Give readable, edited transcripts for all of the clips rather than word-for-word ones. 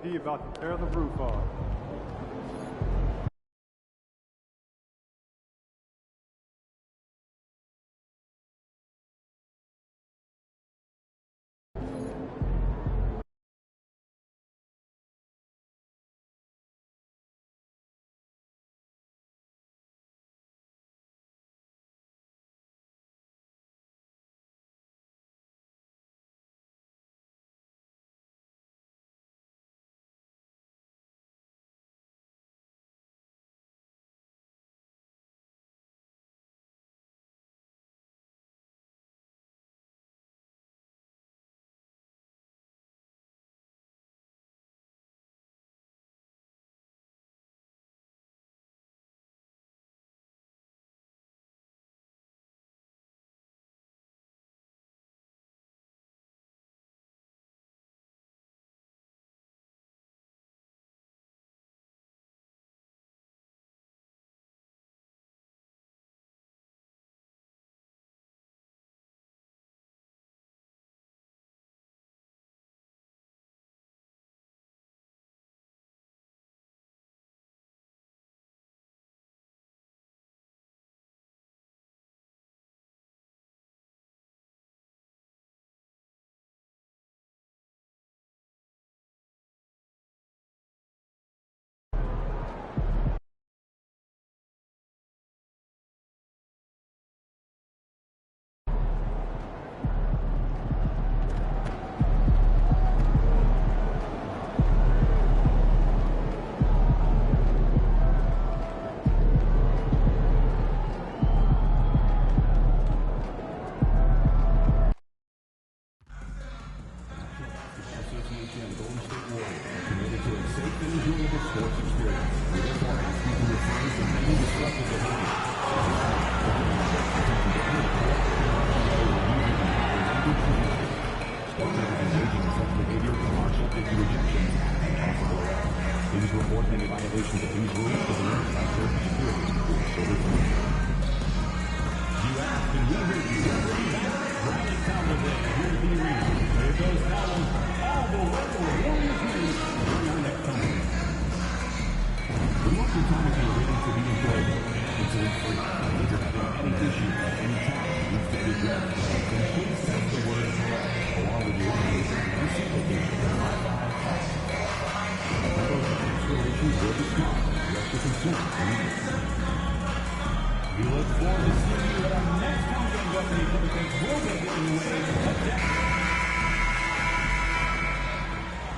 He about to tear the roof off.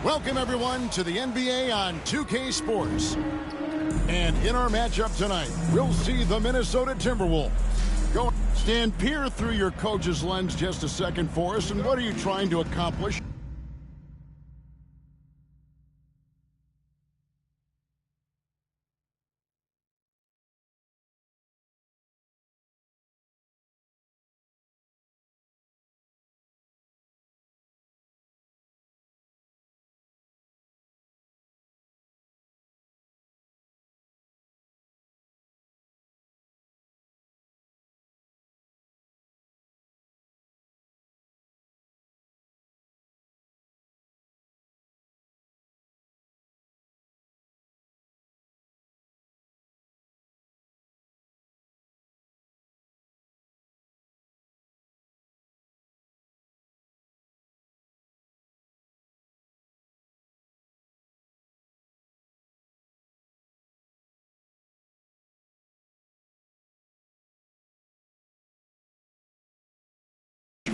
Welcome, everyone, to the NBA on 2K Sports. And in our matchup tonight, we'll see the Minnesota Timberwolves. Go stand, peer through your coach's lens just a second for us. And what are you trying to accomplish?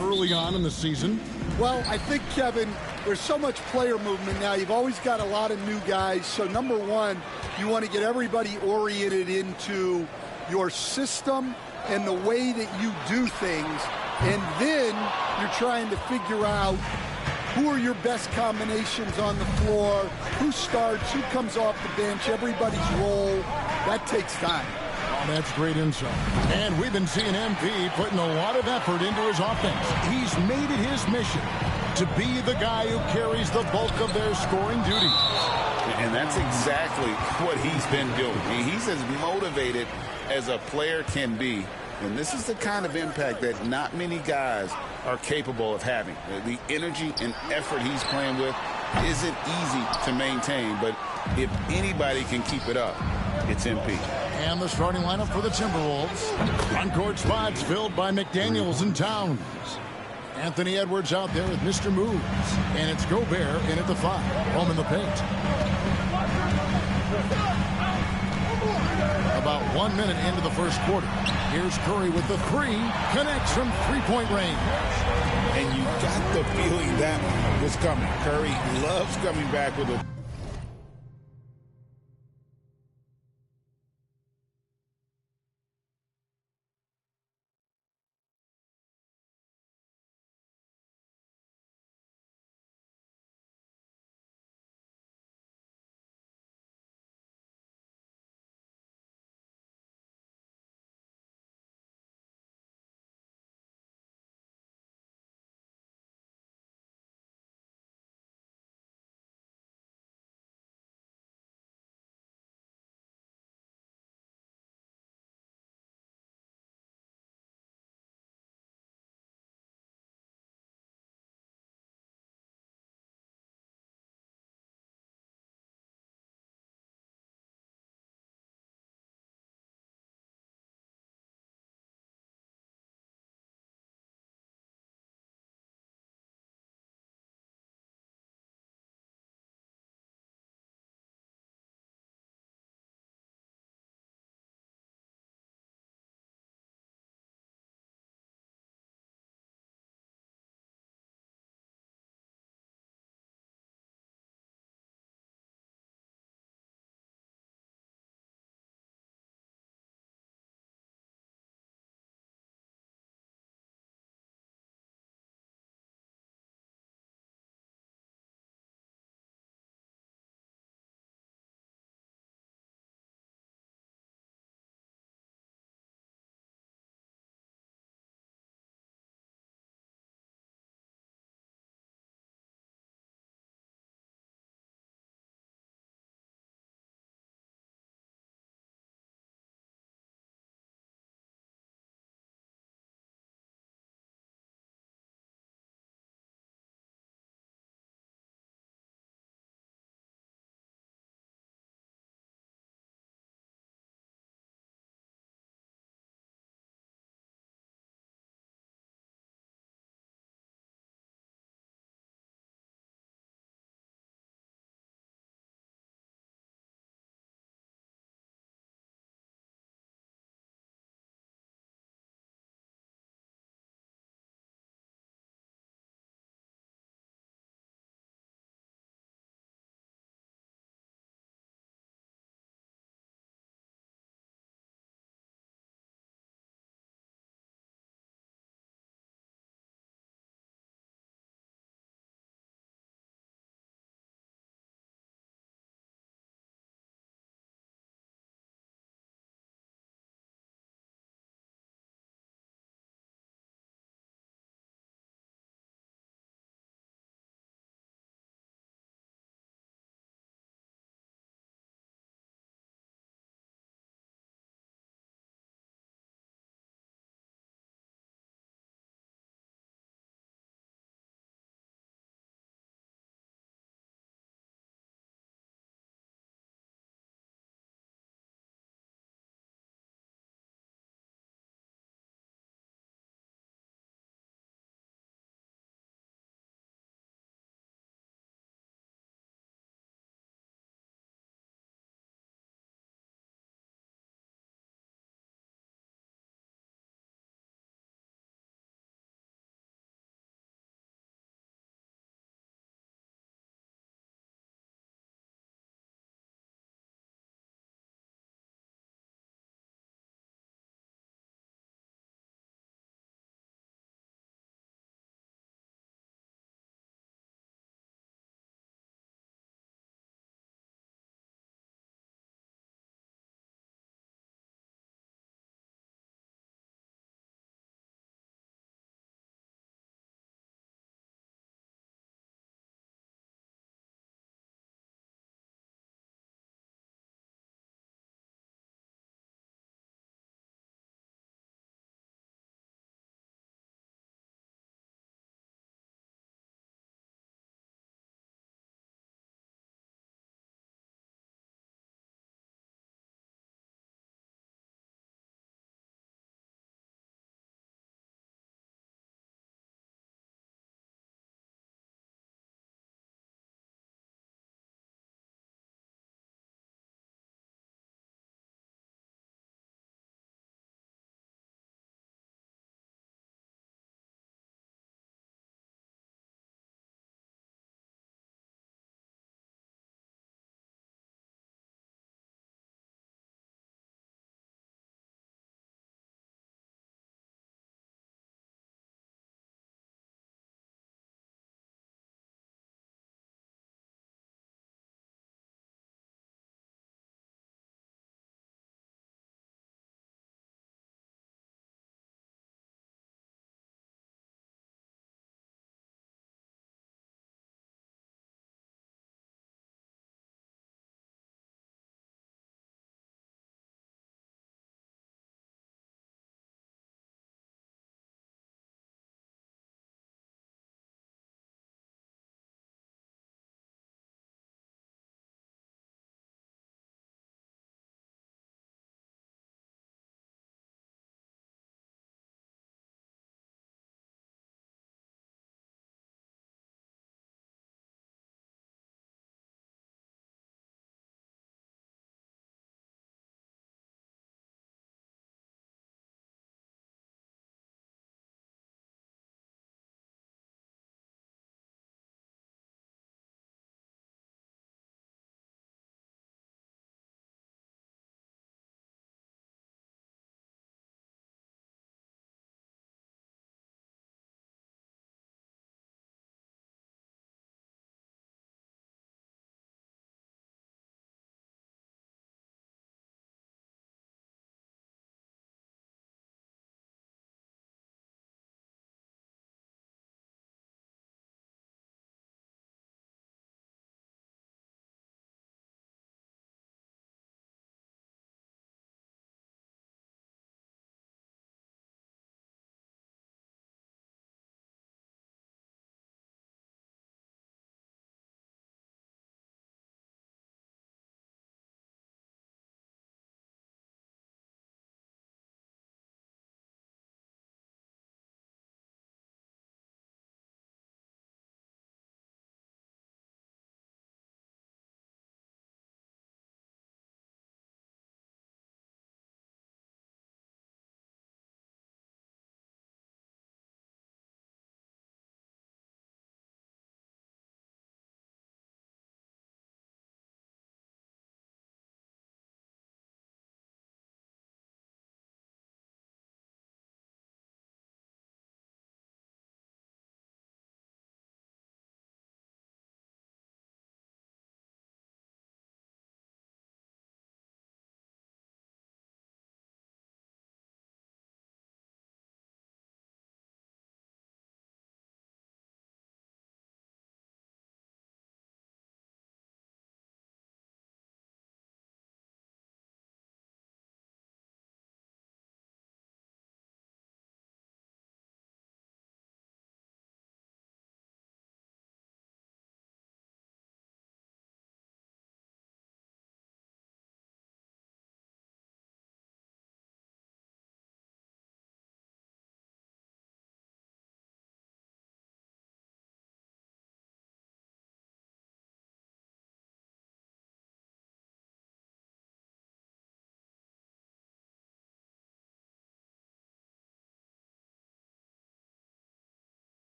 Early on in the season. Well, I think, Kevin, there's so much player movement now. You've always got a lot of new guys. So, number one, you want to get everybody oriented into your system and the way that you do things. And then you're trying to figure out who are your best combinations on the floor, who starts, who comes off the bench, everybody's role. That takes time. That's great insight. And we've been seeing MP putting a lot of effort into his offense. He's made it his mission to be the guy who carries the bulk of their scoring duties. And that's exactly what he's been doing. I mean, he's as motivated as a player can be. And this is the kind of impact that not many guys are capable of having. The energy and effort he's playing with isn't easy to maintain, but if anybody can keep it up, it's MP. And the starting lineup for the Timberwolves. Front-court spots filled by McDaniels and Towns. Anthony Edwards out there with Mr. Moves. And it's Gobert in at the 5. Home in the paint. About 1 minute into the first quarter. Here's Curry with the 3. Connects from three-point range. And you got the feeling that was coming. Curry loves coming back with a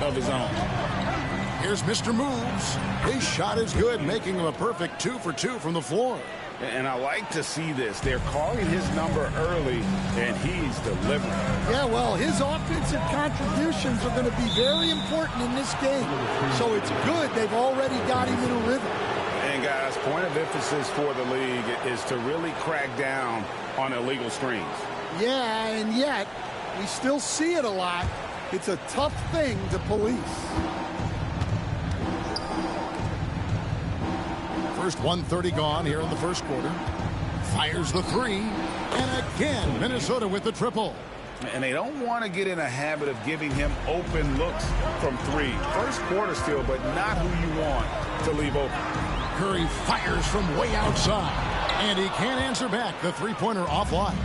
of his own. Here's Mr. Moves. His shot is good, making him a perfect 2 for 2 from the floor. And I like to see this. They're calling his number early, and he's delivering. Yeah, well, his offensive contributions are going to be very important in this game. So it's good they've already got him in a rhythm. And, guys, point of emphasis for the league is to really crack down on illegal screens. Yeah, and yet we still see it a lot. It's a tough thing to police. First 1:30 gone here in the first quarter. Fires the three. And again, Minnesota with the triple. And they don't want to get in a habit of giving him open looks from three. First quarter still, but not who you want to leave open. Curry fires from way outside. And he can't answer back. The three-pointer offline.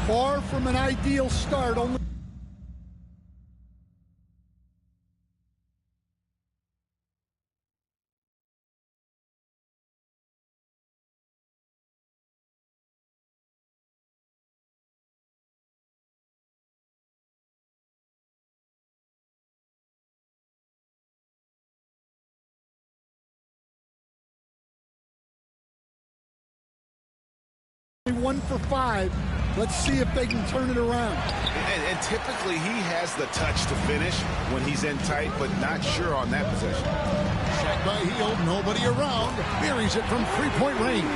Far from an ideal start. Only one for 5. Let's see if they can turn it around. And typically he has the touch to finish when he's in tight, but not sure on that possession. Check by Hield, nobody around. Buries it from three-point range.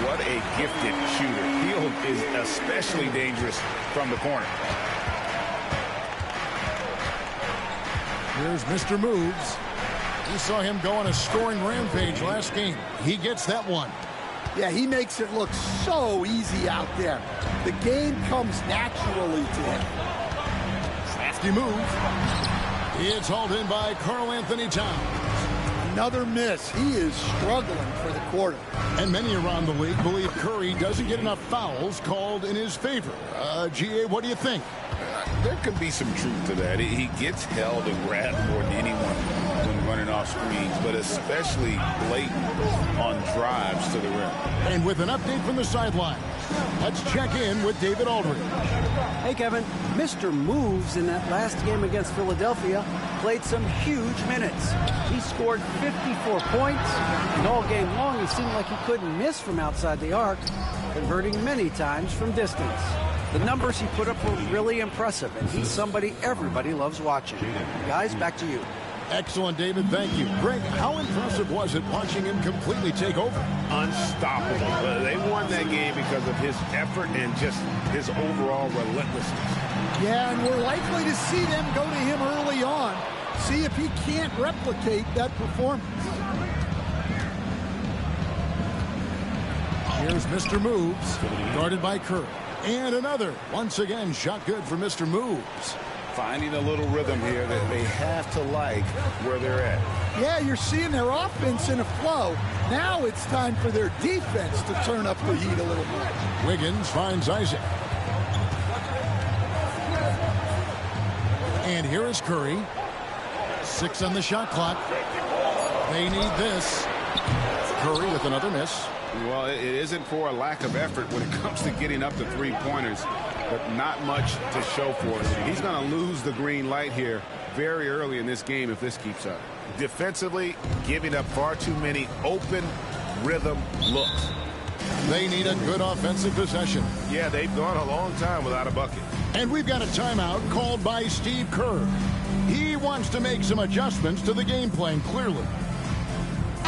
What a gifted shooter. Hield is especially dangerous from the corner. Here's Mr. Moves. We saw him go on a scoring rampage last game. He gets that one. Yeah, he makes it look so easy out there. The game comes naturally to him. Crafty move. It's hauled in by Karl-Anthony Towns. Another miss. He is struggling for the quarter. And many around the league believe Curry doesn't get enough fouls called in his favor. GA, what do you think? There could be some truth to that. He gets held and grabbed more than anyone when running off screens, but especially blatant on drives to the rim. And with an update from the sideline, let's check in with David Aldridge. Hey, Kevin. Mr. Moves in that last game against Philadelphia played some huge minutes. He scored 54 points, and all game long he seemed like he couldn't miss from outside the arc, converting many times from distance. The numbers he put up were really impressive, and he's somebody everybody loves watching. Guys, back to you. Excellent, David. Thank you. Greg, how impressive was it watching him completely take over? Unstoppable. They won that game because of his effort and just his overall relentlessness. Yeah, and we're likely to see them go to him early on. See if he can't replicate that performance. Here's Mr. Moves, guarded by Curry. And another. Once again, shot good for Mr. Moves. Finding a little rhythm here that they have to like where they're at. Yeah, you're seeing their offense in a flow. Now it's time for their defense to turn up the heat a little more. Wiggins finds Isaac. And here is Curry. 6 on the shot clock. They need this. Curry with another miss. Well, it isn't for a lack of effort when it comes to getting up to three-pointers, but not much to show for it. He's going to lose the green light here very early in this game if this keeps up. Defensively, giving up far too many open rhythm looks. They need a good offensive possession. Yeah, they've gone a long time without a bucket. And we've got a timeout called by Steve Kerr. He wants to make some adjustments to the game plan, clearly.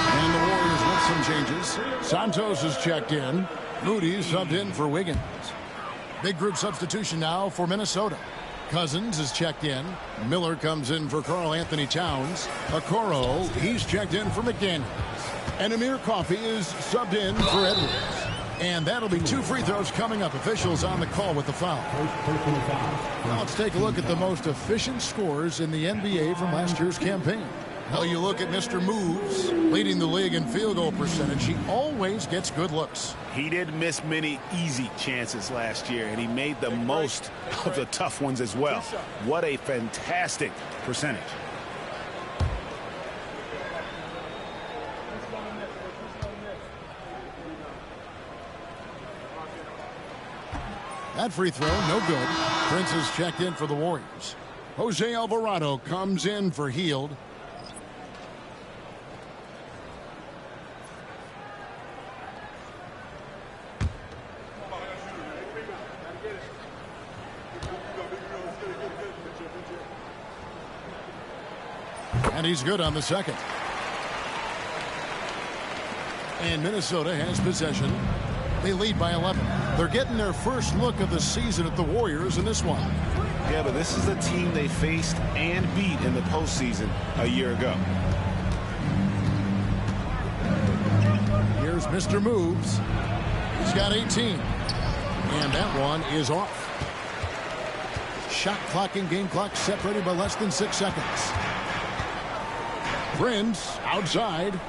And the Warriors with some changes. Santos is checked in. Moody subbed in for Wiggins. Big group substitution now for Minnesota. Cousins is checked in. Miller comes in for Karl-Anthony Towns. Okoro, he's checked in for McDaniels. And Amir Coffey is subbed in for Edwards. And that'll be 2 free throws coming up. Officials on the call with the foul. Now let's take a look at the most efficient scorers in the NBA from last year's campaign. Well, you look at Mr. Moves, leading the league in field goal percentage. He always gets good looks. He did miss many easy chances last year, and he made the most of the tough ones as well. What a fantastic percentage. That free throw, no good. Prince is checked in for the Warriors. Jose Alvarado comes in for Hield. And he's good on the second. And Minnesota has possession. They lead by 11. They're getting their first look of the season at the Warriors in this one. Yeah, but this is a team they faced and beat in the postseason a year ago. Here's Mr. Moves. He's got 18. And that one is off. Shot clock and game clock separated by less than 6 seconds. Prince outside.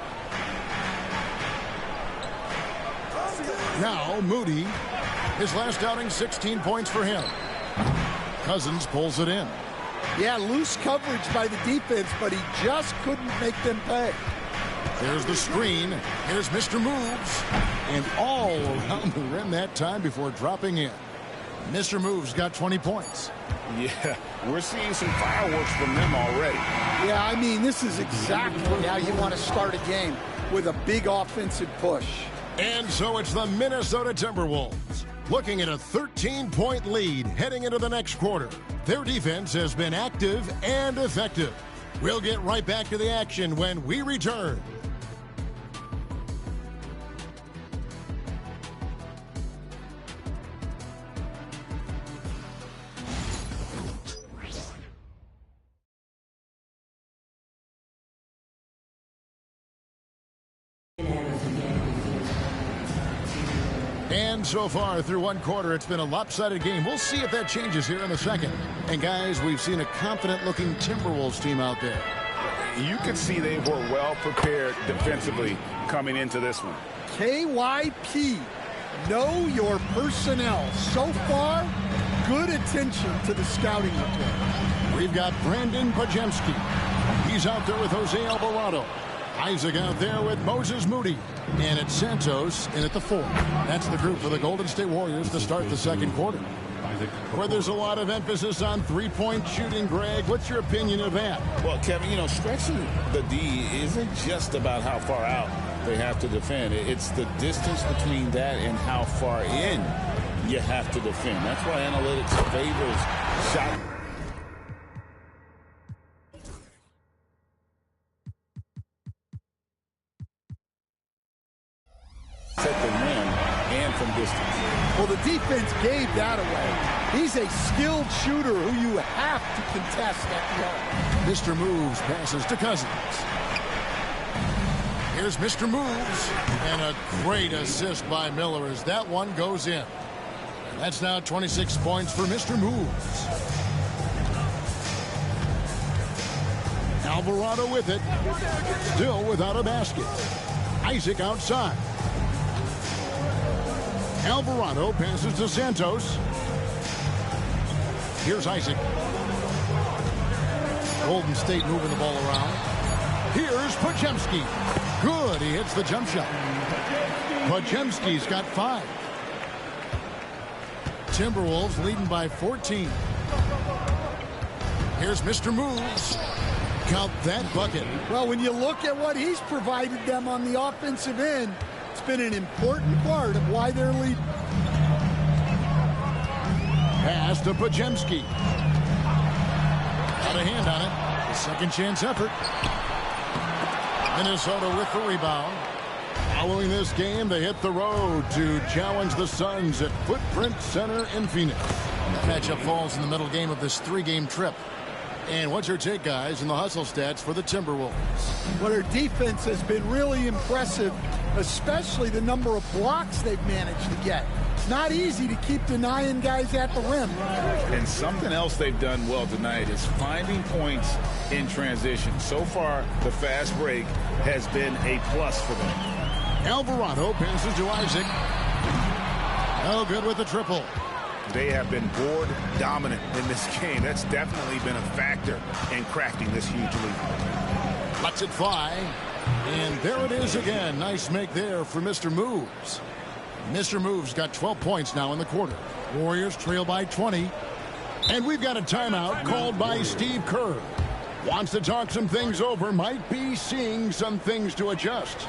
Now Moody. His last outing, 16 points for him. Cousins pulls it in. Yeah, loose coverage by the defense, but he just couldn't make them pay. There's the screen. Here's Mr. Moves. And all around the rim that time before dropping in. Mr. Moves got 20 points. Yeah, we're seeing some fireworks from them already. Yeah, I mean, this is exactly how you want to start a game, with a big offensive push. And so it's the Minnesota Timberwolves looking at a 13-point lead heading into the next quarter. Their defense has been active and effective. We'll get right back to the action when we return. And so far through one quarter, it's been a lopsided game. We'll see if that changes here in a second. And guys, we've seen a confident-looking Timberwolves team out there. You could see they were well prepared defensively coming into this one. KYP, know your personnel. So far, good attention to the scouting report. We've got Brandon Pajemski. He's out there with Jose Alvarado. Isaac out there with Moses Moody. And it's Santos in at the 4. That's the group for the Golden State Warriors to start the second quarter. Where there's a lot of emphasis on three-point shooting, Greg. What's your opinion of that? Well, Kevin, you know, stretching the D isn't just about how far out they have to defend. It's the distance between that and how far in you have to defend. That's why analytics favors shot. At the rim and from distance. Well, the defense gave that away. He's a skilled shooter who you have to contest at the arc. Mr. Moves passes to Cousins. Here's Mr. Moves. And a great assist by Miller as that one goes in. And that's now 26 points for Mr. Moves. Alvarado with it. Still without a basket. Isaac outside. Alvarado passes to Santos. Here's Isaac. Golden State moving the ball around. Here's Pajemski. Good. He hits the jump shot. Pajemski's got 5. Timberwolves leading by 14. Here's Mr. Moves. Count that bucket. Well, when you look at what he's provided them on the offensive end, it's been an important part of why they're leading. Pass to Pajemski. Got a hand on it. A second chance effort. Minnesota with the rebound. Following this game, they hit the road to challenge the Suns at Footprint Center in Phoenix. The matchup falls in the middle game of this 3-game trip. And what's your take, guys, in the hustle stats for the Timberwolves? Well, their defense has been really impressive, especially the number of blocks they've managed to get. It's not easy to keep denying guys at the rim. And something else they've done well tonight is finding points in transition. So far, the fast break has been a plus for them. Alvarado passes to Isaac. No good with the triple. They have been board dominant in this game. That's definitely been a factor in cracking this huge lead. Lets it fly. And there it is again. Nice make there for Mr. Moves. Mr. Moves got 12 points now in the quarter. Warriors trail by 20. And we've got a timeout called by Steve Kerr. Wants to talk some things over, might be seeing some things to adjust.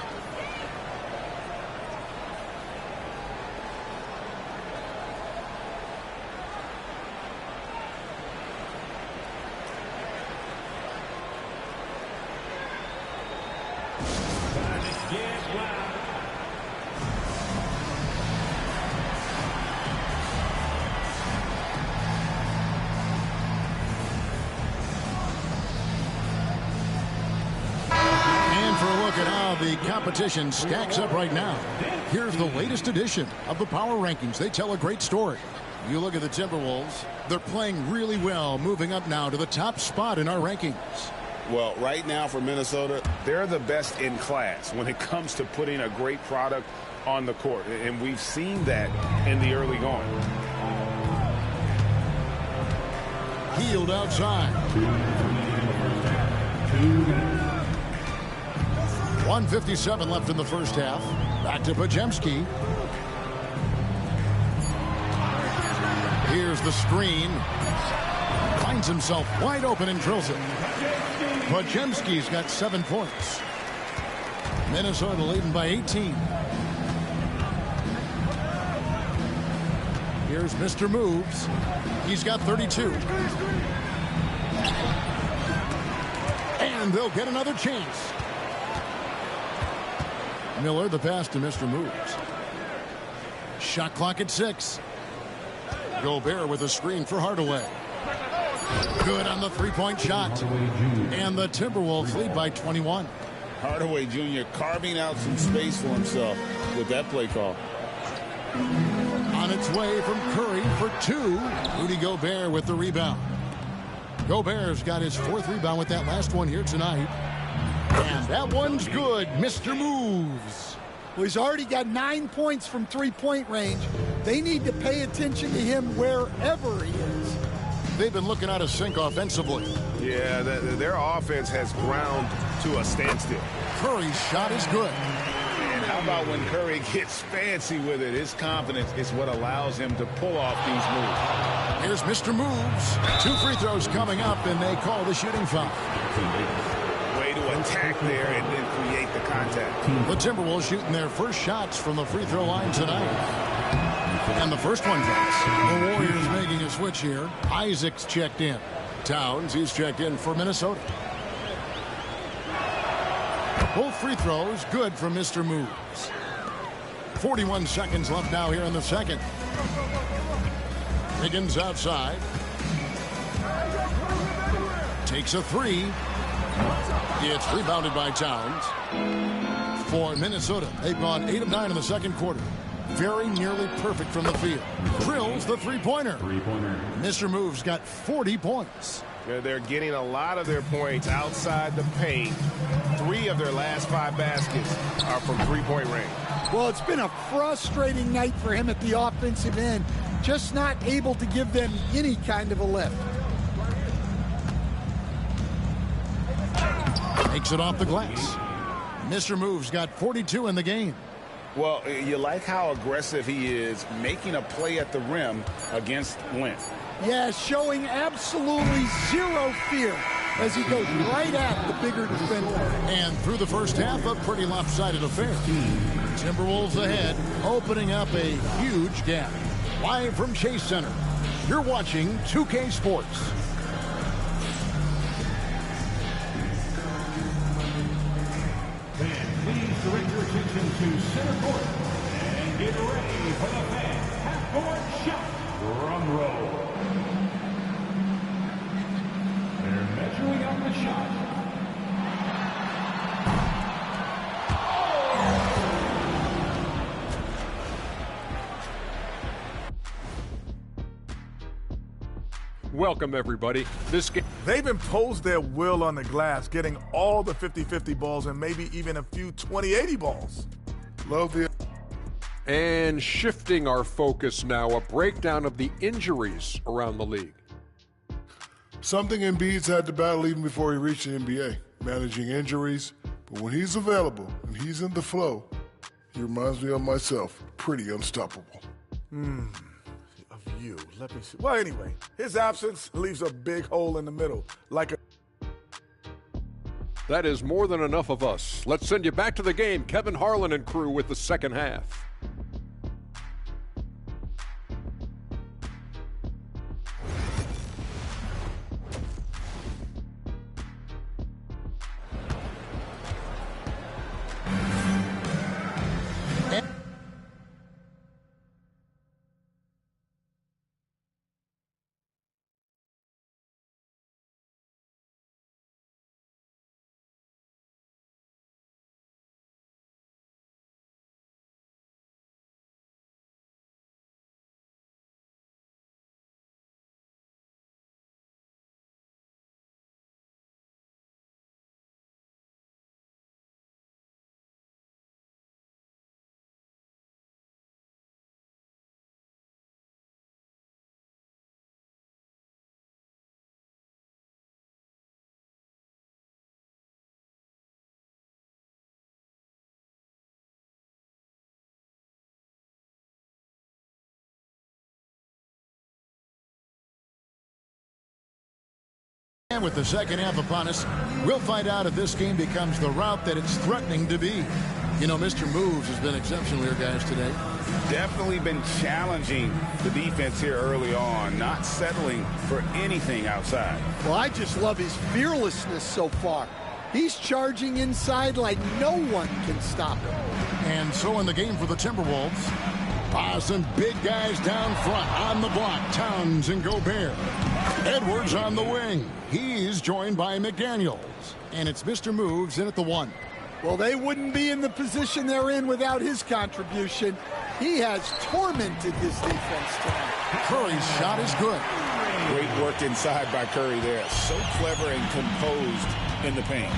The competition stacks up right now. Here's the latest edition of the Power Rankings. They tell a great story. You look at the Timberwolves, they're playing really well, moving up now to the top spot in our rankings. Well, right now for Minnesota, They're the best in class when it comes to putting a great product on the court. And we've seen that in the early going. Healed outside. 1:57 left in the first half. Back to Podziemski. Here's the screen. Finds himself wide open and drills it. Podziemski's got 7 points. Minnesota leading by 18. Here's Mr. Moves. He's got 32. And they'll get another chance. Miller, the pass to Mr. Moves. Shot clock at 6. Gobert with a screen for Hardaway. Good on the three-point shot. And the Timberwolves lead by 21. Hardaway Jr. carving out some space for himself with that play call. On its way from Curry for 2. Rudy Gobert with the rebound. Gobert's got his 4th rebound with that last one here tonight. And that one's good. Mr. Moves. Well, he's already got 9 points from three-point range. They need to pay attention to him wherever he is. They've been looking out of sync offensively. Yeah, their offense has ground to a standstill. Curry's shot is good. And how about when Curry gets fancy with it? His confidence is what allows him to pull off these moves. Here's Mr. Moves. 2 free throws coming up, and they call the shooting foul. Way to attack there and then create the contact. The Timberwolves shooting their first shots from the free throw line tonight. And the first one drops. The Warriors making a switch here. Isaac's checked in. Towns, he's checked in for Minnesota. Both free throws good from Mr. Moves. 41 seconds left now here in the second. Higgins outside. Takes a 3. It's rebounded by Towns. For Minnesota, they've gone 8 of 9 in the second quarter. Very nearly perfect from the field. Drills the three-pointer. Mr. Moves got 40 points. They're getting a lot of their points outside the paint. 3 of their last 5 baskets are from three-point range. Well, it's been a frustrating night for him at the offensive end. Just not able to give them any kind of a lift. Takes it off the glass. Mr. Moves got 42 in the game. Well, you like how aggressive he is making a play at the rim against length. Yeah, showing absolutely zero fear as he goes right at the bigger defender. And through the first half, a pretty lopsided affair. Timberwolves ahead, opening up a huge gap. Live from Chase Center, you're watching 2K Sports. Please direct your attention to center court and get ready for the fan half-court shot. Drum roll. They're measuring out the shot. Welcome, everybody. This game. They've imposed their will on the glass, getting all the 50-50 balls and maybe even a few 20-80 balls. Love the... And shifting our focus now, a breakdown of the injuries around the league. Something Embiid's had to battle even before he reached the NBA, managing injuries. But when he's available and he's in the flow, He reminds me of myself. Pretty unstoppable. Of you. Let me see. Well, anyway, his absence leaves a big hole in the middle. Like a... That is more than enough of us. Let's send you back to the game. Kevin Harlan and crew with the second half. And with the second half upon us, we'll find out if this game becomes the route that it's threatening to be. You know, Mr. Moves has been exceptional here, guys, today. Definitely been challenging the defense here early on, not settling for anything outside. Well, I just love his fearlessness so far. He's charging inside like no one can stop him. And so in the game for the Timberwolves, some big guys down front on the block. Towns and Gobert. Edwards on the wing. He's joined by McDaniels. And it's Mr. Moves in at the 1. Well, they wouldn't be in the position they're in without his contribution. He has tormented this defense tonight. Curry's shot is good. Great work inside by Curry there. So clever and composed in the paint.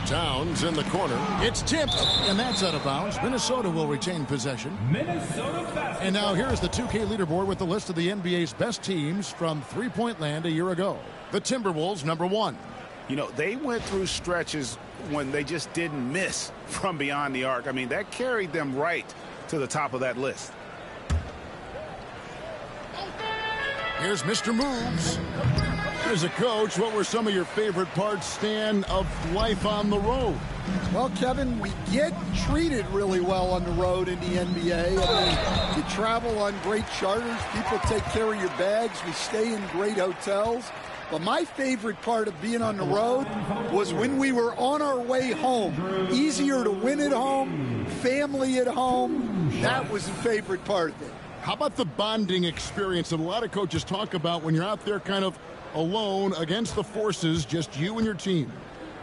Towns in the corner. It's tipped, and that's out of bounds. Minnesota will retain possession. And now here's the 2K leaderboard with the list of the NBA's best teams from three-point land a year ago. The Timberwolves, number 1. You know, they went through stretches when they just didn't miss from beyond the arc. I mean, that carried them right to the top of that list. Here's Mr. Moves. As a coach, what were some of your favorite parts, Stan, of life on the road? Well, Kevin, we get treated really well on the road in the NBA. I mean, you travel on great charters. People take care of your bags. We stay in great hotels. But my favorite part of being on the road was when we were on our way home. Easier to win at home, family at home. That was the favorite part of it. How about the bonding experience that a lot of coaches talk about when you're out there kind of alone against the forces, just you and your team?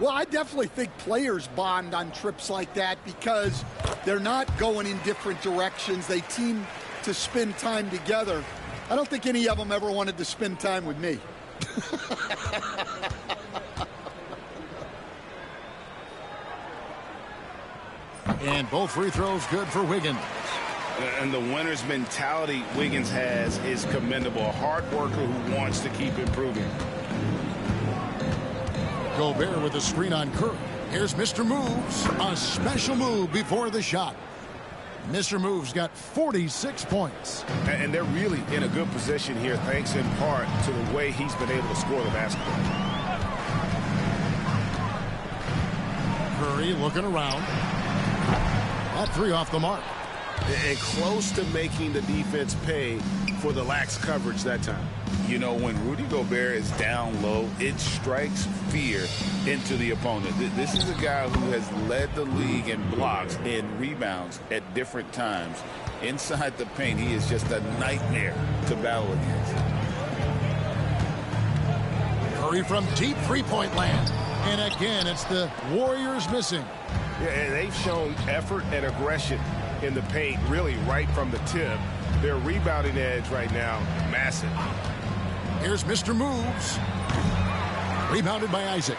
Well, I definitely think players bond on trips like that because they're not going in different directions. They team to spend time together. I don't think any of them ever wanted to spend time with me. And both free throws good for Wiggins. And the winner's mentality Wiggins has is commendable. A hard worker who wants to keep improving. Gobert with a screen on Curry. Here's Mr. Moves. A special move before the shot. Mr. Moves got 46 points. And they're really in a good position here, thanks in part to the way he's been able to score the basketball. Curry looking around. That 3 off the mark. And close to making the defense pay for the lax coverage that time. You know, when Rudy Gobert is down low, it strikes fear into the opponent. This is a guy who has led the league in blocks and rebounds at different times. Inside the paint, he is just a nightmare to battle against. Curry from deep three-point land. And again, it's the Warriors missing. Yeah, and they've shown effort and aggression in the paint, really right from the tip. Their rebounding edge right now, massive. Here's Mr. Moves. Rebounded by Isaac.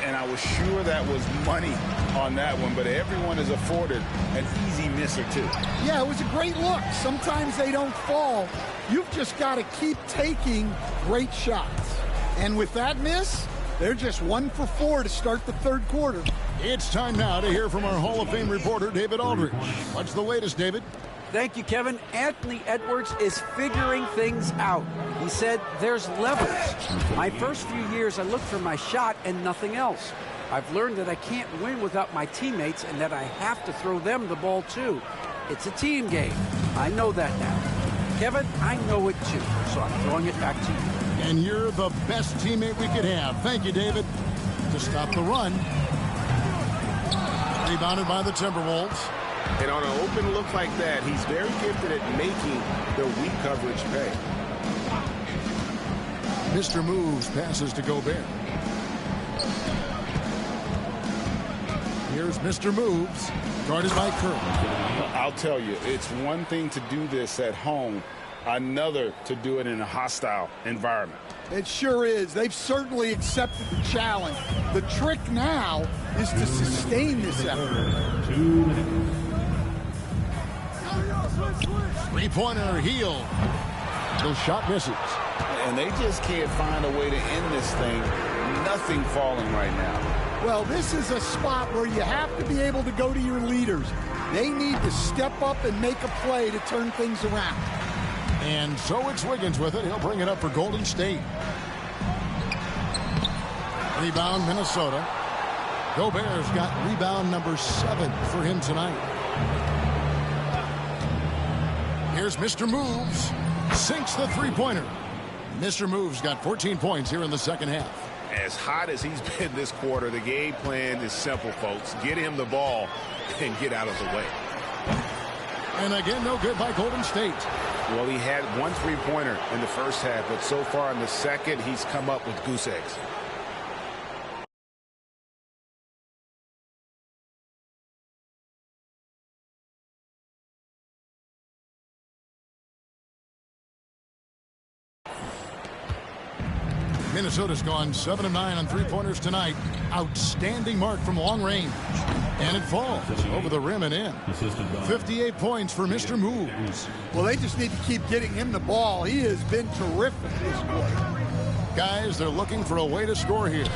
And I was sure that was money on that one, but everyone is afforded an easy miss or two. Yeah, it was a great look. Sometimes they don't fall. You've just got to keep taking great shots. And with that miss, they're just 1 for 4 to start the third quarter. It's time now to hear from our Hall of Fame reporter, David Aldridge. What's the latest, David? Thank you, Kevin. Anthony Edwards is figuring things out. He said there's levels. My first few years, I looked for my shot and nothing else. I've learned that I can't win without my teammates and that I have to throw them the ball too. It's a team game. I know that now. Kevin, I know it too, so I'm throwing it back to you. And you're the best teammate we could have. Thank you, David. To stop the run. Rebounded by the Timberwolves. And on an open look like that, he's very gifted at making the weak coverage pay. Mr. Moves passes to Gobert. Here's Mr. Moves, guarded by Curry. I'll tell you, it's one thing to do this at home, another to do it in a hostile environment. It sure is. They've certainly accepted the challenge. The trick now is to sustain this effort. 2 minutes. Three-pointer, Heel. The shot misses. And they just can't find a way to end this thing. Nothing falling right now. Well, this is a spot where you have to be able to go to your leaders. They need to step up and make a play to turn things around. And so it's Wiggins with it. He'll bring it up for Golden State. Rebound, Minnesota. Gobert's got rebound number 7 for him tonight. Here's Mr. Moves. Sinks the three-pointer. Mr. Moves got 14 points here in the second half. As hot as he's been this quarter, the game plan is simple, folks. Get him the ball and get out of the way. And again, no good by Golden State. Well, he had one three-pointer in the first half, but so far in the second, he's come up with goose eggs. Minnesota's gone 7 of 9 on three-pointers tonight. Outstanding mark from long range. And it falls over the rim and in. 58 points for Mr. Moves. Well, they just need to keep getting him the ball. He has been terrific this quarter. Guys, they're looking for a way to score here.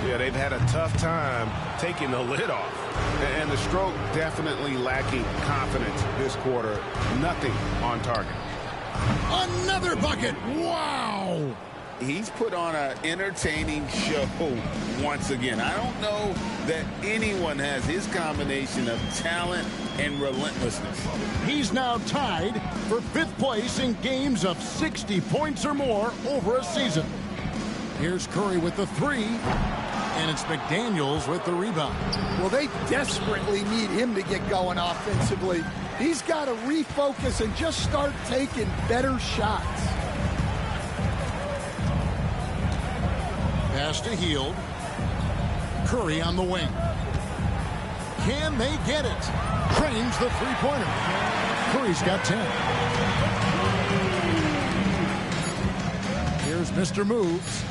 Yeah, they've had a tough time taking the lid off. And the stroke definitely lacking confidence this quarter. Nothing on target. Another bucket. Wow. He's put on an entertaining show once again. I don't know that anyone has his combination of talent and relentlessness. He's now tied for 5th place in games of 60 points or more over a season. Here's Curry with the 3, and it's McDaniels with the rebound. Well, they desperately need him to get going offensively. He's got to refocus and just start taking better shots. Pass to Hield. Curry on the wing. Can they get it? Trains the three-pointer. Curry's got 10. Here's Mr. Moves.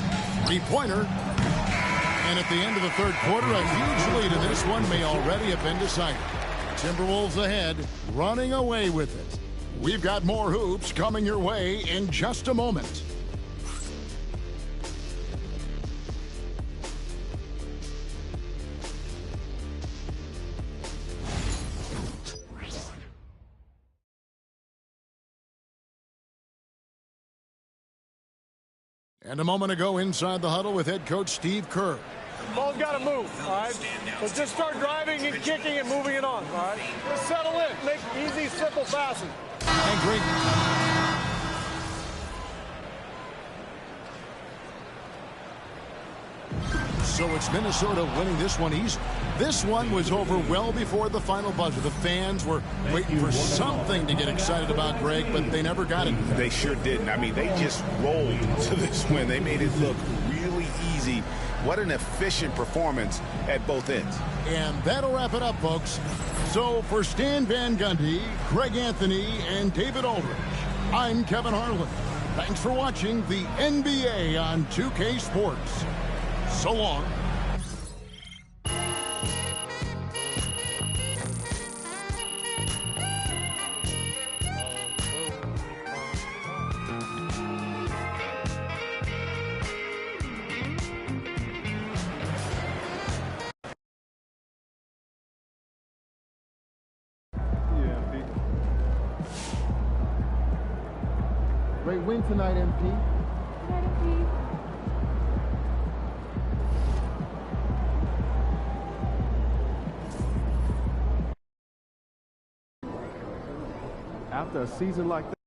Three-pointer. And at the end of the third quarter, a huge lead in this one may already have been decided. Timberwolves ahead, running away with it. We've got more hoops coming your way in just a moment. And a moment ago inside the huddle with head coach Steve Kerr. Ball's got to move, all right? So just start driving and kicking and moving it on, all right? Just settle in. Make easy, simple passes. And great. So it's Minnesota winning this one easy. This one was over well before the final buzzer. The fans were waiting for something to get excited about, Greg, but they never got it. They sure didn't. I mean, they just rolled to this win. They made it look really easy. What an efficient performance at both ends. And that'll wrap it up, folks. So for Stan Van Gundy, Greg Anthony, and David Aldridge, I'm Kevin Harlan. Thanks for watching the NBA on 2K Sports. So long. Great win tonight, MP. After a season like that.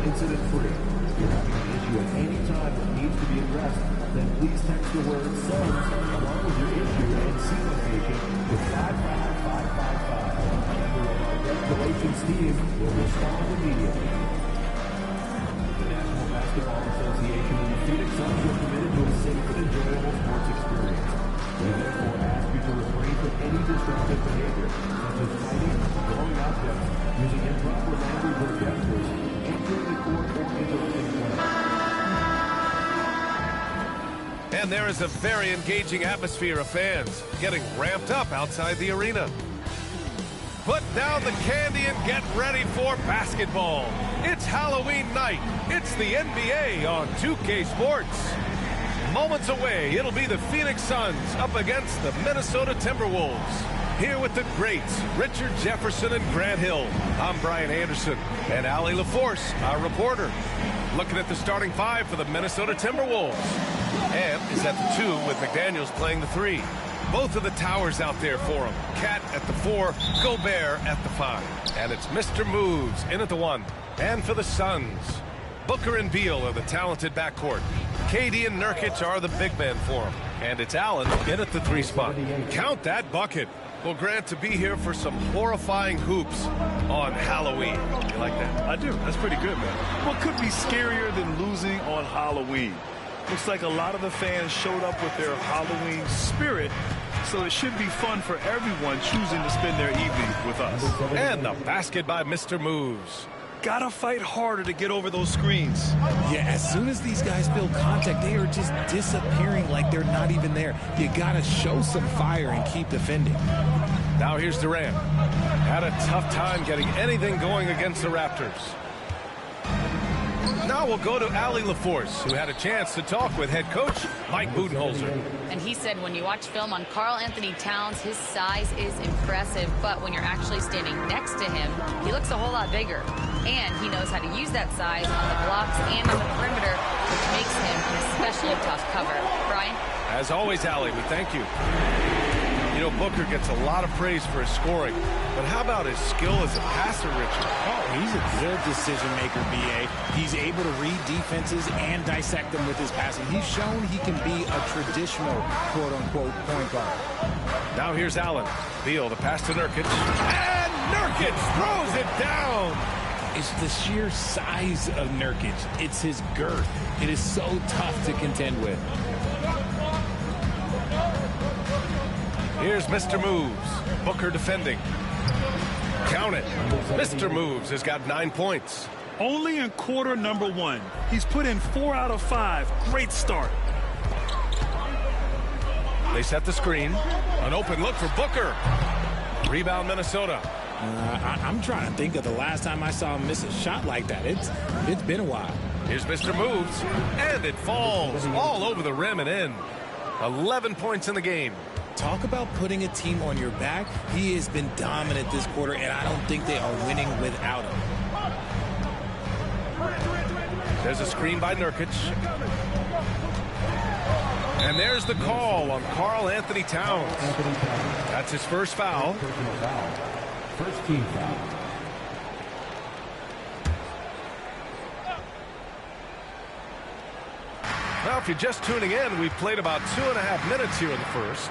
incident-free. If you're having an issue at any time that needs to be addressed, then please text the word SUNS along with your issue and seat location to 55555. A member of our guest relations team will respond immediately. The National Basketball Association and the Phoenix Suns are committed to a safe and enjoyable sports experience. We therefore ask you to refrain from any disruptive behavior, such as fighting, throwing objects, using improper language or gestures, entering the court, or interrupting play. And there is a very engaging atmosphere of fans getting ramped up outside the arena. Put down the candy and get ready for basketball. It's Halloween night. It's the NBA on 2K Sports. Moments away, it'll be the Phoenix Suns up against the Minnesota Timberwolves. Here with the greats, Richard Jefferson and Grant Hill. I'm Brian Anderson, and Allie LaForce, our reporter. Looking at the starting five for the Minnesota Timberwolves. And is at the 2 with McDaniels playing the 3. Both of the towers out there for him. Cat at the 4, Gobert at the 5. And it's Mr. Moves in at the 1. And for the Suns, Booker and Beal are the talented backcourt. KD and Nurkic are the big men for him. And it's Allen in at the 3 spot. Count that bucket. Well, Grant, to be here for some horrifying hoops on Halloween. You like that? I do. That's pretty good, man. What could be scarier than losing on Halloween? Looks like a lot of the fans showed up with their Halloween spirit, so it should be fun for everyone choosing to spend their evening with us. And the basket by Mr. Moves. Gotta fight harder to get over those screens. Yeah, as soon as these guys feel contact, they are just disappearing like they're not even there. You gotta show some fire and keep defending. Now here's Durant. Had a tough time getting anything going against the Raptors. Now we'll go to Allie LaForce, who had a chance to talk with head coach Mike Budenholzer. And he said when you watch film on Karl Anthony Towns, his size is impressive, but when you're actually standing next to him, he looks a whole lot bigger. And he knows how to use that size on the blocks and on the perimeter, which makes him an especially tough cover. Brian? As always, Allie, we thank you. You know, Booker gets a lot of praise for his scoring, but how about his skill as a passer, Richard? Oh, he's a good decision maker, B.A. He's able to read defenses and dissect them with his passing. He's shown he can be a traditional, quote-unquote, point guard. Now here's Allen. Beal, the pass to Nurkic. And Nurkic throws it down! It's the sheer size of Nurkic. It's his girth. It is so tough to contend with. Here's Mr. Moves. Booker defending. Count it. Mr. Moves has got 9 points. Only in quarter number 1. He's put in 4 out of 5. Great start. They set the screen. An open look for Booker. Rebound Minnesota. I'm trying to think of the last time I saw him miss a shot like that. It's been a while. Here's Mr. Moves. And it falls all over the rim and in. 11 points in the game. Talk about putting a team on your back. He has been dominant this quarter, and I don't think they are winning without him. There's a screen by Nurkic. And there's the call on Karl Anthony Towns. That's his first foul. First team foul. Now, if you're just tuning in, we've played about 2.5 minutes here in the first.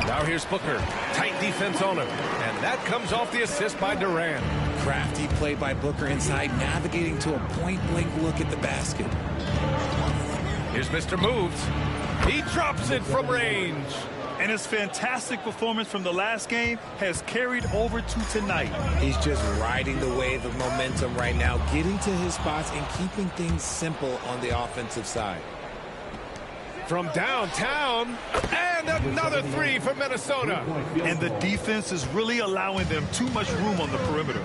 Now here's Booker. Tight defense on him. And that comes off the assist by Durant. Crafty play by Booker inside, navigating to a point-blank look at the basket. Here's Mr. Moves. He drops it from range. And his fantastic performance from the last game has carried over to tonight. He's just riding the wave of momentum right now, getting to his spots and keeping things simple on the offensive side. From downtown, and another 3 for Minnesota. And the defense is really allowing them too much room on the perimeter.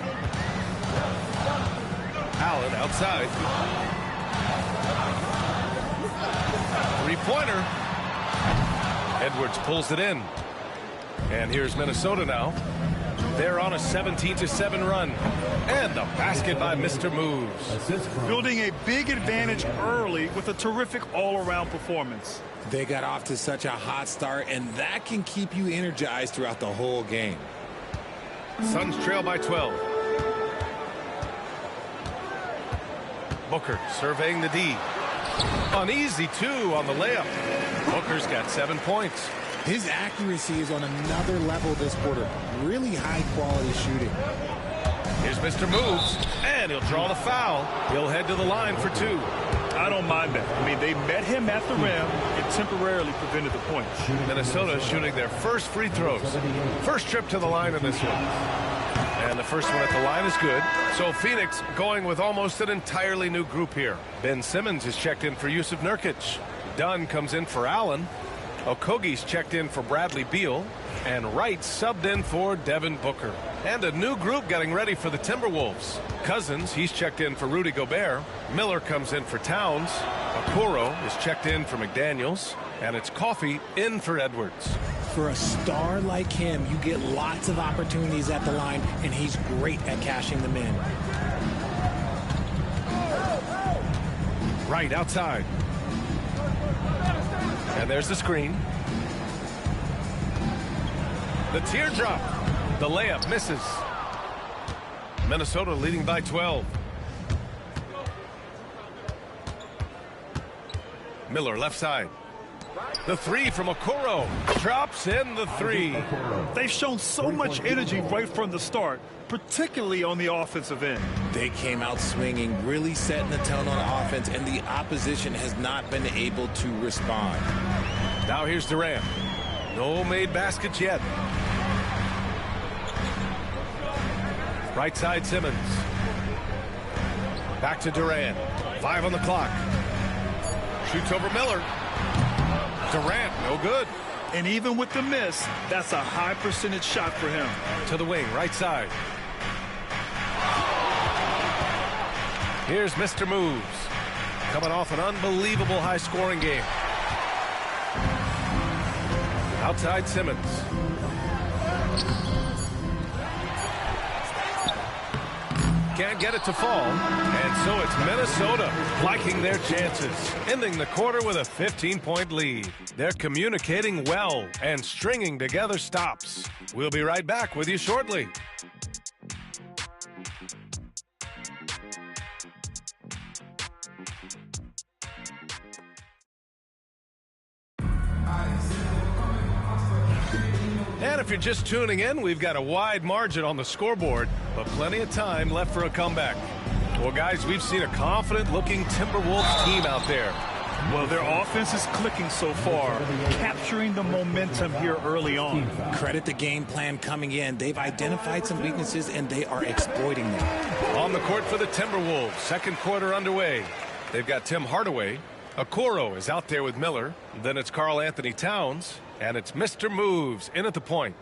Allen outside. Three-pointer. Edwards pulls it in. And here's Minnesota now. They're on a 17-7 run. And the basket by Mr. Moves. Building a big advantage early with a terrific all-around performance. They got off to such a hot start, and that can keep you energized throughout the whole game. Suns trail by 12. Booker surveying the D. Uneasy, too, on the layup. Booker's got 7 points. His accuracy is on another level this quarter. Really high-quality shooting. Here's Mr. Moves, and he'll draw the foul. He'll head to the line for 2. I don't mind that. I mean, they met him at the rim and temporarily prevented the points. Minnesota shooting their first free throws. First trip to the line in this one. And the first one at the line is good. So Phoenix going with almost an entirely new group here. Ben Simmons is checked in for Yusuf Nurkic. Dunn comes in for Allen. Okogie's checked in for Bradley Beal. And Wright subbed in for Devin Booker. And a new group getting ready for the Timberwolves. Cousins, he's checked in for Rudy Gobert. Miller comes in for Towns. Okoro is checked in for McDaniels. And it's Coffey in for Edwards. For a star like him, you get lots of opportunities at the line, and he's great at cashing them in. Right outside. And there's the screen. The teardrop. The layup misses. Minnesota leading by 12. Miller left side. The 3 from Okoro. Drops in the 3. They've shown so much energy right from the start, particularly on the offensive end. They came out swinging, really setting the tone on offense, and the opposition has not been able to respond. Now here's Durant. No made baskets yet. Right side Simmons. Back to Durant. 5 on the clock. Shoots over Miller. Durant, no good. And even with the miss, that's a high percentage shot for him. To the wing, right side. Here's Mr. Moves. Coming off an unbelievable high-scoring game. Outside Simmons. Can't get it to fall, and so it's Minnesota liking their chances, ending the quarter with a 15-point lead. They're communicating well and stringing together stops. We'll be right back with you shortly. And if you're just tuning in, we've got a wide margin on the scoreboard, but plenty of time left for a comeback. Well, guys, we've seen a confident-looking Timberwolves team out there. Well, their offense is clicking so far, capturing the momentum here early on. Credit the game plan coming in. They've identified some weaknesses, and they are exploiting them. On the court for the Timberwolves, second quarter underway. They've got Tim Hardaway. Okoro is out there with Miller. Then it's Karl Anthony Towns. And it's Mr. Moves in at the point.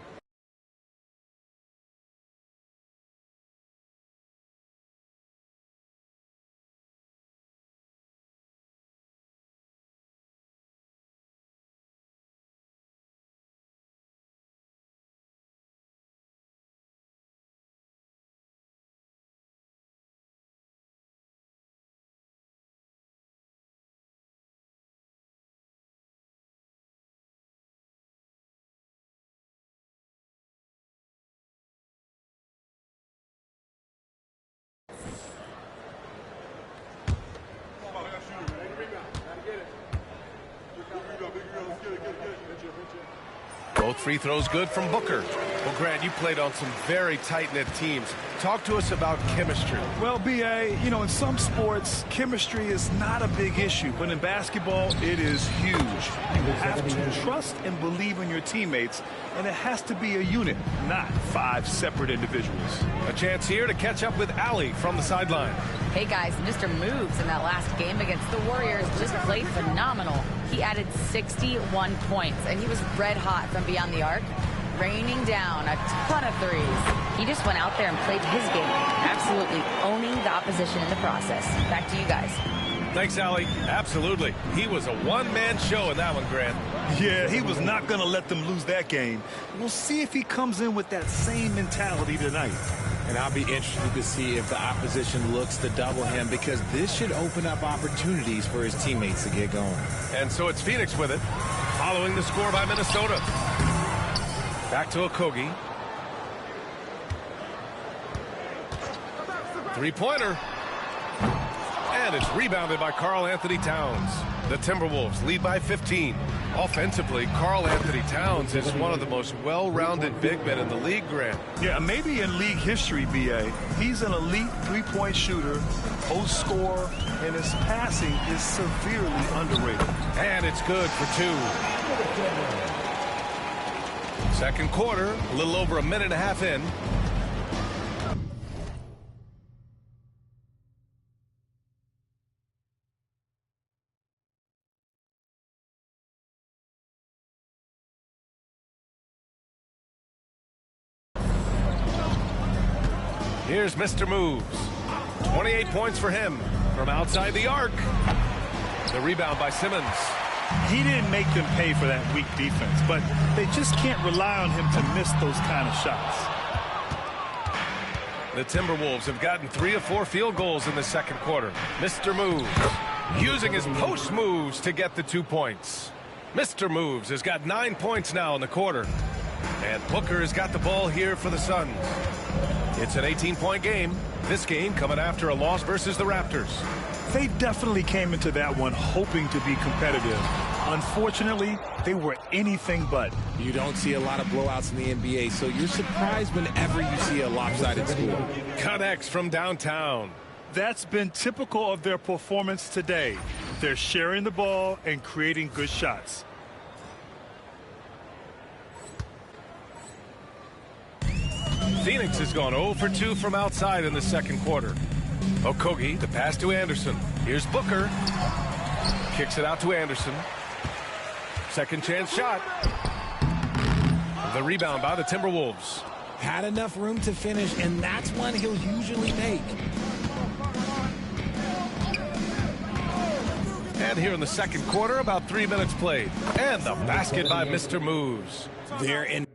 Both free throws good from Booker. Well, Grant, you played on some very tight-knit teams. Talk to us about chemistry. Well, B.A., you know, in some sports, chemistry is not a big issue, but in basketball, it is huge. You have to trust and believe in your teammates, and it has to be a unit, not 5 separate individuals. A chance here to catch up with Allie from the sideline. Hey, guys, Mr. Moves in that last game against the Warriors just played phenomenal. He added 61 points, and he was red hot from beyond the arc, raining down a ton of threes. He just went out there and played his game, absolutely owning the opposition in the process. Back to you guys. Thanks, Allie. Absolutely. He was a one-man show in that one, Grant. Yeah, he was not going to let them lose that game. We'll see if he comes in with that same mentality tonight. And I'll be interested to see if the opposition looks to double him, because this should open up opportunities for his teammates to get going. And so it's Phoenix with it, following the score by Minnesota. Back to Okogie. Three-pointer. And it's rebounded by Karl Anthony Towns. The Timberwolves lead by 15. Offensively, Karl Anthony Towns is one of the most well-rounded big men in the league, Grant. Yeah, maybe in league history, B.A. He's an elite three-point shooter, post scorer, and his passing is severely underrated. And it's good for 2. Second quarter, a little over a minute and a half in. Here's Mr. Moves. 28 points for him from outside the arc. The rebound by Simmons. He didn't make them pay for that weak defense, but they just can't rely on him to miss those kind of shots. The Timberwolves have gotten 3 of 4 field goals in the second quarter. Mr. Moves using his post moves to get the 2 points. Mr. Moves has got 9 points now in the quarter. And Booker has got the ball here for the Suns. It's an 18-point game. This game coming after a loss versus the Raptors. They definitely came into that one hoping to be competitive. Unfortunately, they were anything but. You don't see a lot of blowouts in the NBA, so you're surprised whenever you see a lopsided score. Connects from downtown. That's been typical of their performance today. They're sharing the ball and creating good shots. Phoenix has gone 0 for 2 from outside in the second quarter. Okogie, the pass to Anderson. Here's Booker. Kicks it out to Anderson. Second chance shot. The rebound by the Timberwolves. Had enough room to finish, and that's one he'll usually make. And here in the second quarter, about 3 minutes played. And the basket by Mr. Moves. They're in.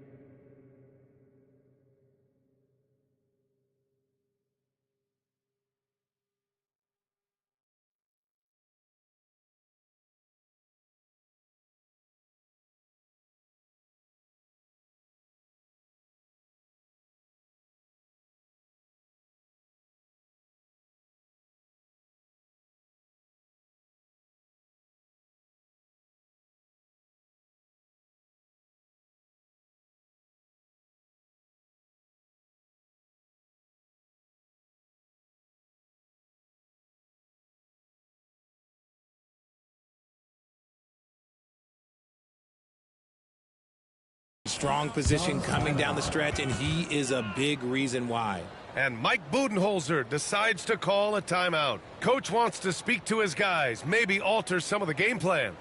Strong position coming down the stretch, and he is a big reason why. And Mike Budenholzer decides to call a timeout. Coach wants to speak to his guys, maybe alter some of the game plan.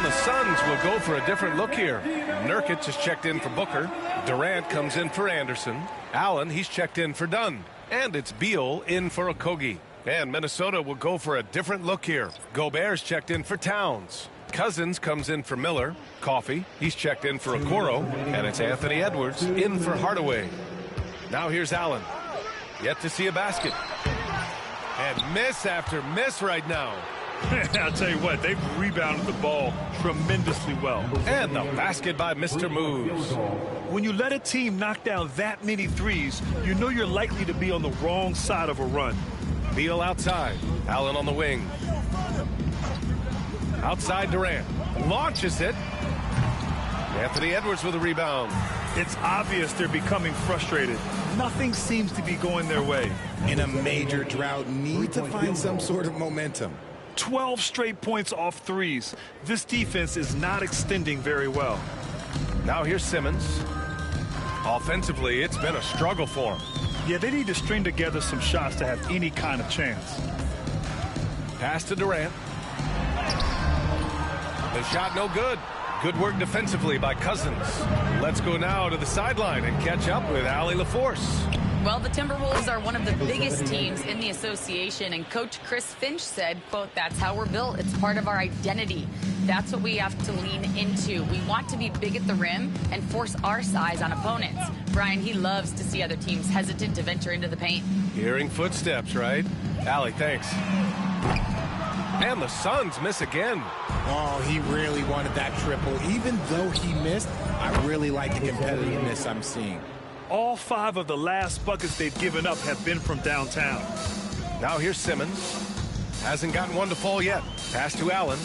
The Suns will go for a different look here. Nurkic has checked in for Booker. Durant comes in for Anderson. Allen, he's checked in for Dunn. And it's Beal in for Okogie. And Minnesota will go for a different look here. Gobert's checked in for Towns. Cousins comes in for Miller. Coffey, he's checked in for Okoro. And it's Anthony Edwards in for Hardaway. Now here's Allen. Yet to see a basket. And miss after miss right now. I'll tell you what, they've rebounded the ball tremendously well. And the basket by Mr. Moves. When you let a team knock down that many threes, you know you're likely to be on the wrong side of a run. Beal outside. Allen on the wing. Outside Durant. Launches it. Anthony Edwards with a rebound. It's obvious they're becoming frustrated. Nothing seems to be going their way. In a major drought, need to find some sort of momentum. 12 straight points off threes. This defense is not extending very well. Now here's Simmons. Offensively, it's been a struggle for him. Yeah, they need to string together some shots to have any kind of chance. Pass to Durant. The shot no good. Good work defensively by Cousins. Let's go now to the sideline and catch up with Allie LaForce. Well, the Timberwolves are one of the biggest teams in the association, and Coach Chris Finch said, quote, "That's how we're built. It's part of our identity." That's what we have to lean into. We want to be big at the rim and force our size on opponents. Brian, he loves to see other teams hesitant to venture into the paint. Hearing footsteps, right? Allie, thanks. And the Suns miss again. Oh, he really wanted that triple. Even though he missed, I really like the competitiveness I'm seeing. All 5 of the last buckets they've given up have been from downtown. Now here's Simmons. Hasn't gotten one to fall yet. Pass to Allen.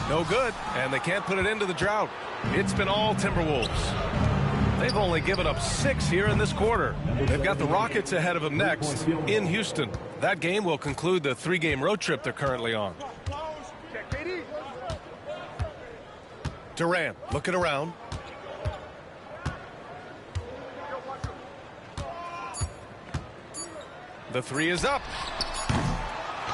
No good, and they can't put it into the drought. It's been all Timberwolves. They've only given up 6 here in this quarter. They've got the Rockets ahead of them next in Houston. That game will conclude the 3-game road trip they're currently on. Durant looking around. The 3 is up.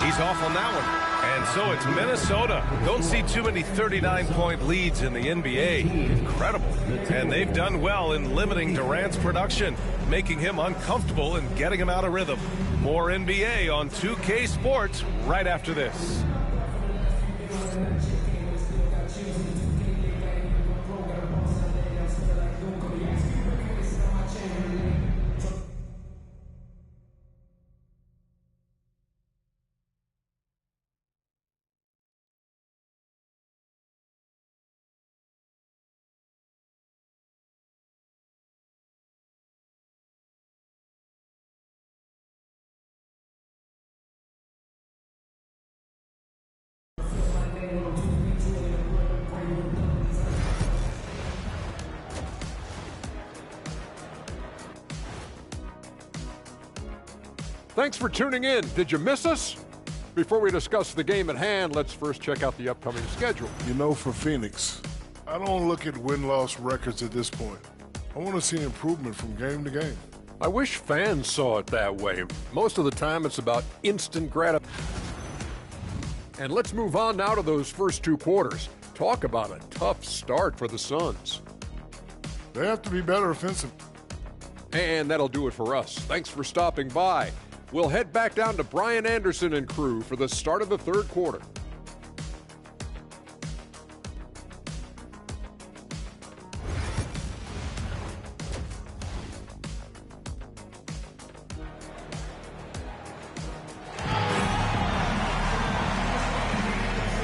He's off on that one. And so it's Minnesota. Don't see too many 39-point leads in the NBA. Incredible. And they've done well in limiting Durant's production, making him uncomfortable and getting him out of rhythm. More NBA on 2K Sports right after this. Thanks for tuning in. Did you miss us? Before we discuss the game at hand, let's first check out the upcoming schedule. You know, for Phoenix, I don't look at win-loss records at this point. I want to see improvement from game to game. I wish fans saw it that way. Most of the time, it's about instant gratification. And let's move on now to those first 2 quarters. Talk about a tough start for the Suns. They have to be better offensively. And that'll do it for us. Thanks for stopping by. We'll head back down to Brian Anderson and crew for the start of the 3rd quarter.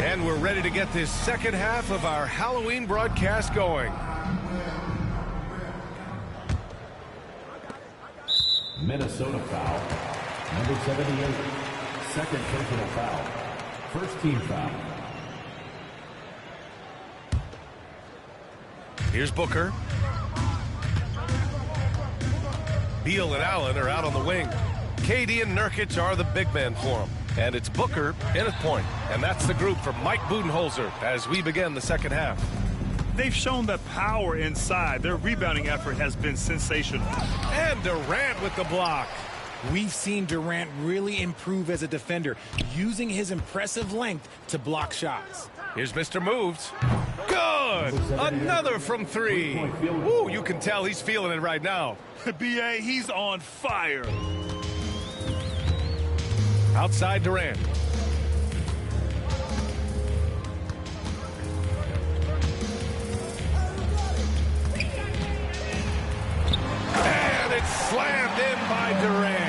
And we're ready to get this second half of our Halloween broadcast going. Minnesota foul. Number 78. Second personal foul. First team foul. Here's Booker. Beal and Allen are out on the wing. KD and Nurkic are the big men for him. And it's Booker in at point. And that's the group for Mike Budenholzer as we begin the second half. They've shown the power inside. Their rebounding effort has been sensational. And Durant with the block. We've seen Durant really improve as a defender, using his impressive length to block shots. Here's Mr. Moves. Good! Another from 3. Ooh, you can tell he's feeling it right now. B.A., he's on fire. Outside Durant. And it's slammed in by Durant.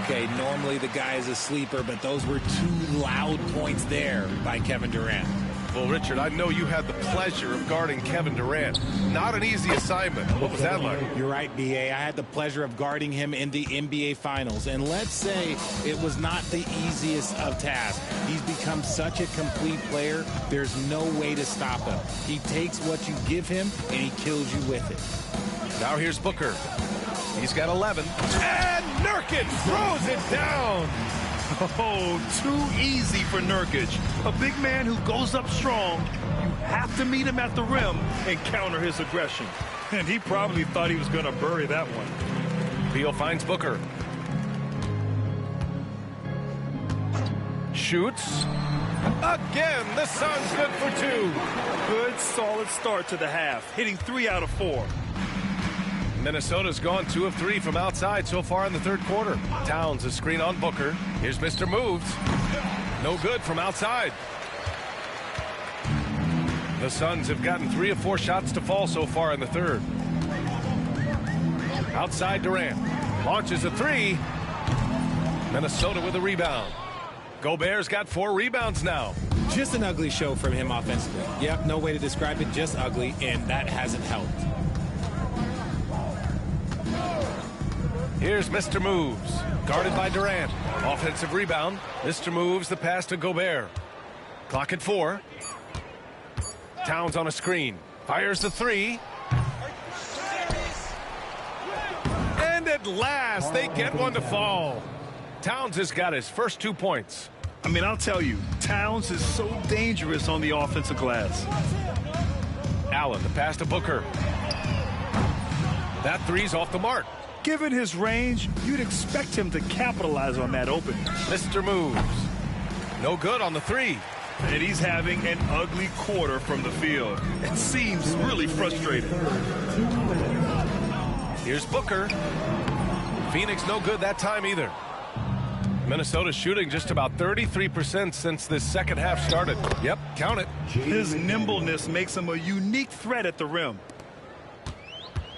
Okay, normally the guy is a sleeper, but those were 2 loud points there by Kevin Durant. Well, Richard, I know you had the pleasure of guarding Kevin Durant. Not an easy assignment. What was that like? You're right, B.A. I had the pleasure of guarding him in the NBA Finals. And let's say it was not the easiest of tasks. He's become such a complete player, there's no way to stop him. He takes what you give him, and he kills you with it. Now here's Booker. He's got 11. And Nurkic throws it down. Oh, too easy for Nurkic. A big man who goes up strong. You have to meet him at the rim and counter his aggression. And he probably thought he was going to bury that one. Beal finds Booker. Shoots. Again, the Suns good for 2. Good, solid start to the half, hitting 3 out of 4. Minnesota's gone 2 of 3 from outside so far in the 3rd quarter. Towns a screen on Booker. Here's Mr. Moves. No good from outside. The Suns have gotten 3 of 4 shots to fall so far in the third. Outside Durant. Launches a 3. Minnesota with a rebound. Gobert's got 4 rebounds now. Just an ugly show from him offensively. Yep, no way to describe it, just ugly, and that hasn't helped. Here's Mr. Moves, guarded by Durant. Offensive rebound. Mr. Moves the pass to Gobert. Clock at 4. Towns on a screen. Fires the 3. And at last, they get one to fall. Towns has got his first 2 points. I mean, I'll tell you, Towns is so dangerous on the offensive glass. Allen, the pass to Booker. That 3's off the mark. Given his range, you'd expect him to capitalize on that opening. Mr. Moves. No good on the 3. And he's having an ugly quarter from the field. It seems really frustrating. Here's Booker. Phoenix no good that time either. Minnesota shooting just about 33% since this second half started. Yep, count it. His nimbleness makes him a unique threat at the rim.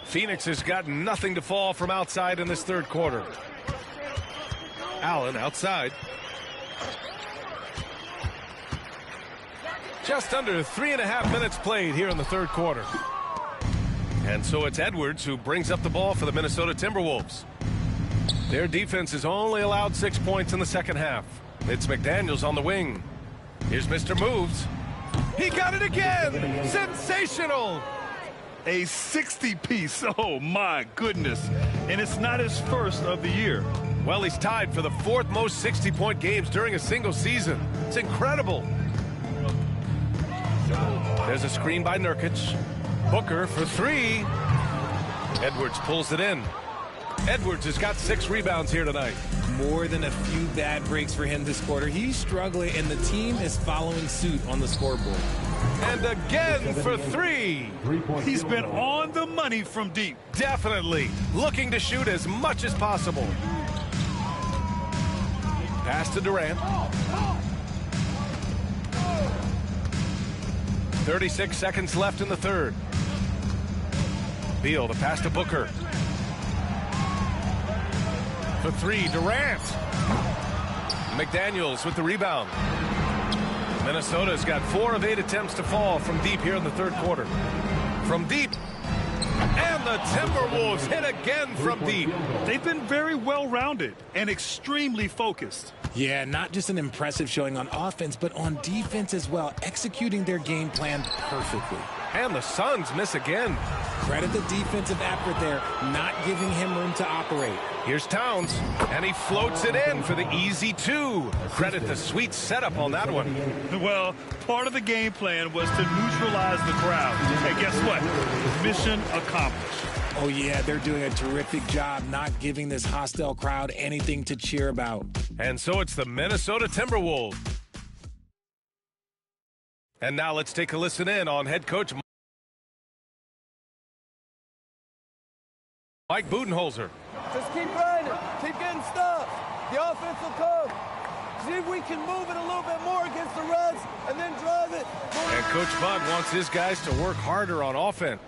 Phoenix has got nothing to fall from outside in this third quarter. Allen outside. Just under 3.5 minutes played here in the third quarter. And so it's Edwards who brings up the ball for the Minnesota Timberwolves. Their defense has only allowed 6 points in the second half. It's McDaniels on the wing. Here's Mr. Moves. He got it again! Sensational! A 60-piece. Oh, my goodness. And it's not his first of the year. Well, he's tied for the 4th most 60-point games during a single season. It's incredible. There's a screen by Nurkic. Booker for 3. Edwards pulls it in. Edwards has got 6 rebounds here tonight. More than a few bad breaks for him this quarter. He's struggling, and the team is following suit on the scoreboard. And again for 3. He's been on the money from deep. Definitely looking to shoot as much as possible. Pass to Durant. 36 seconds left in the third. Beal, the pass to Booker. For 3, Durant. McDaniels with the rebound. Minnesota's got 4 of 8 attempts to fall from deep here in the third quarter. From deep. And the Timberwolves hit again from deep. They've been very well-rounded and extremely focused. Yeah, not just an impressive showing on offense, but on defense as well, executing their game plan perfectly. And the Suns miss again. Credit the defensive effort there, not giving him room to operate. Here's Towns, and he floats it in for the easy 2. Credit the sweet setup on that one. Well, part of the game plan was to neutralize the crowd. And guess what? Mission accomplished. Oh, yeah, they're doing a terrific job not giving this hostile crowd anything to cheer about. And so it's the Minnesota Timberwolves. And now let's take a listen in on head coach Mike Budenholzer. Just keep running. Keep getting stuff. The offense will come. See if we can move it a little bit more against the Reds and then drive it. And Coach Bud wants his guys to work harder on offense.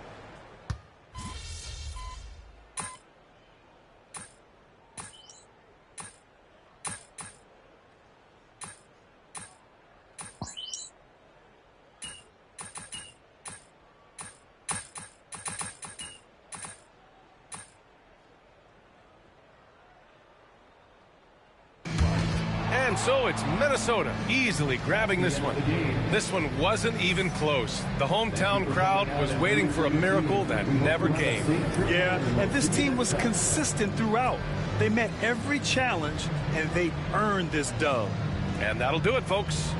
And so it's Minnesota easily grabbing this one. This one wasn't even close. The hometown crowd was waiting for a miracle that never came. Yeah, and this team was consistent throughout. They met every challenge, and they earned this dub. And that'll do it, folks.